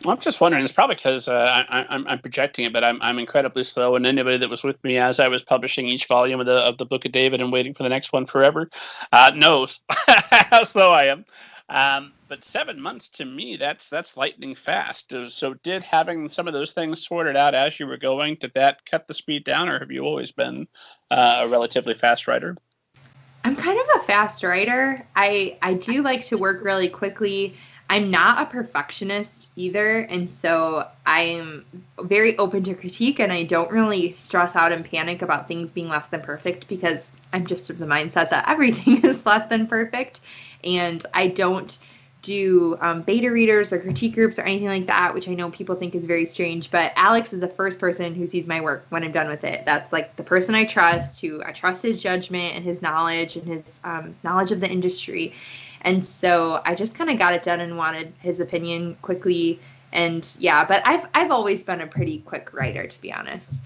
I'm just wondering. It's probably because I'm projecting it, but I'm incredibly slow. And anybody that was with me as I was publishing each volume of the Book of David and waiting for the next one forever knows how slow I am. But 7 months to me, that's lightning fast. So did having some of those things sorted out as you were going, did that cut the speed down, or have you always been a relatively fast writer? I'm kind of a fast writer. I do like to work really quickly. I'm not a perfectionist either, and so I'm very open to critique, and I don't really stress out and panic about things being less than perfect because I'm just of the mindset that everything is less than perfect, and I don't do beta readers or critique groups or anything like that, which I know people think is very strange, but Alex is the first person who sees my work when I'm done with it. That's like the person I trust, who I trust his judgment and his knowledge of the industry. And so I just kind of got it done and wanted his opinion quickly. And yeah, but I've always been a pretty quick writer, to be honest.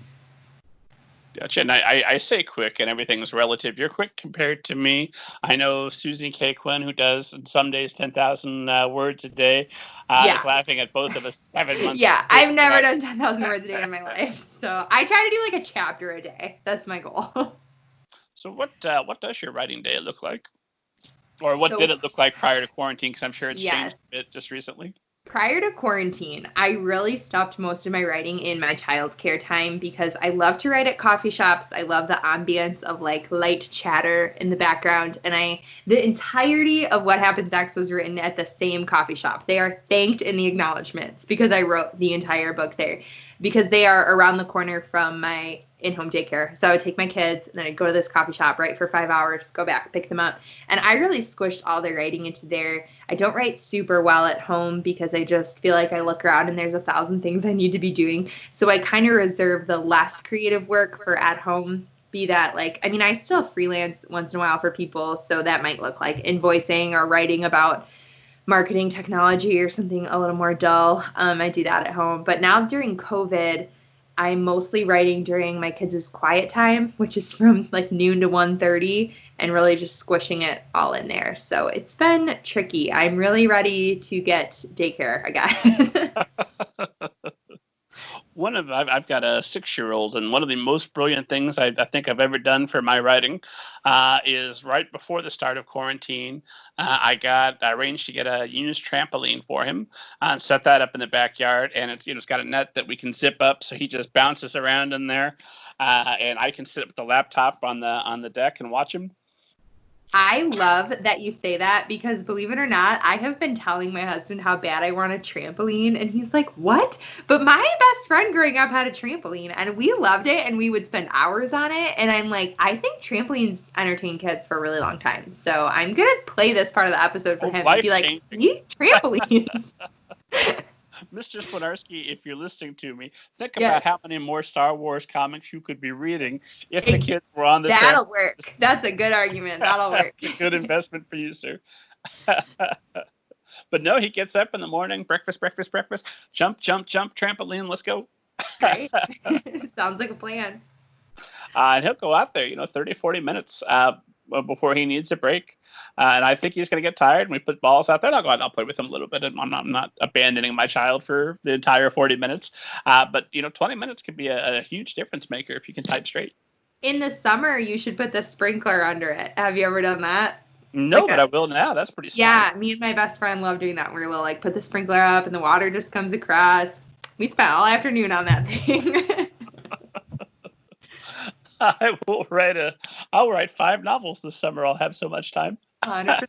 Gotcha. And I say quick, and everything's relative. You're quick compared to me. I know Susie K. Quinn, who does some days 10,000 words a day, is laughing at both of us 7 months. Yeah, I've never done 10,000 words a day in my life. So I try to do like a chapter a day. That's my goal. So what does your writing day look like? Or what did it look like prior to quarantine? Because I'm sure it's changed a bit just recently. Prior to quarantine, I really stopped most of my writing in my childcare time because I love to write at coffee shops. I love the ambience of like light chatter in the background. And the entirety of What Happens Next was written at the same coffee shop. They are thanked in the acknowledgments because I wrote the entire book there, because they are around the corner from my in-home daycare. So I would take my kids and then I'd go to this coffee shop, write for 5 hours, go back, pick them up. And I really squished all the writing into there. I don't write super well at home because I just feel like I look around and there's 1,000 things I need to be doing. So I kind of reserve the less creative work for at home. Be that like, I mean, I still freelance once in a while for people. So that might look like invoicing or writing about marketing technology or something a little more dull. I do that at home. But now during COVID, I'm mostly writing during my kids' quiet time, which is from like noon to 1:30, and really just squishing it all in there. So it's been tricky. I'm really ready to get daycare again. I've got a 6-year-old, and one of the most brilliant things I think I've ever done for my writing is right before the start of quarantine, I arranged to get a used trampoline for him and set that up in the backyard. And it's got a net that we can zip up, so he just bounces around in there, and I can sit with the laptop on the deck and watch him. I love that you say that because, believe it or not, I have been telling my husband how bad I want a trampoline, and he's like, what? But my best friend growing up had a trampoline, and we loved it, and we would spend hours on it, and I'm like, I think trampolines entertain kids for a really long time, so I'm going to play this part of the episode for him and be like, see? Trampolines. Mr. Swinarski, if you're listening to me, think about how many more Star Wars comics you could be reading if the kids were on the That'll work. That's a good argument. That'll work. That's a good investment for you, sir. But no, he gets up in the morning, breakfast, jump, trampoline, let's go. Right. Sounds like a plan. And he'll go out there, 30, 40 minutes before he needs a break. And I think he's going to get tired. And we put balls out there. I'll play with him a little bit. And I'm not abandoning my child for the entire 40 minutes. But 20 minutes could be a huge difference maker if you can type straight. In the summer, you should put the sprinkler under it. Have you ever done that? No, but I will now. That's pretty smart. Yeah, me and my best friend love doing that. We'll put the sprinkler up and the water just comes across. We spent all afternoon on that thing. I'll write 5 novels this summer. I'll have so much time. 100%.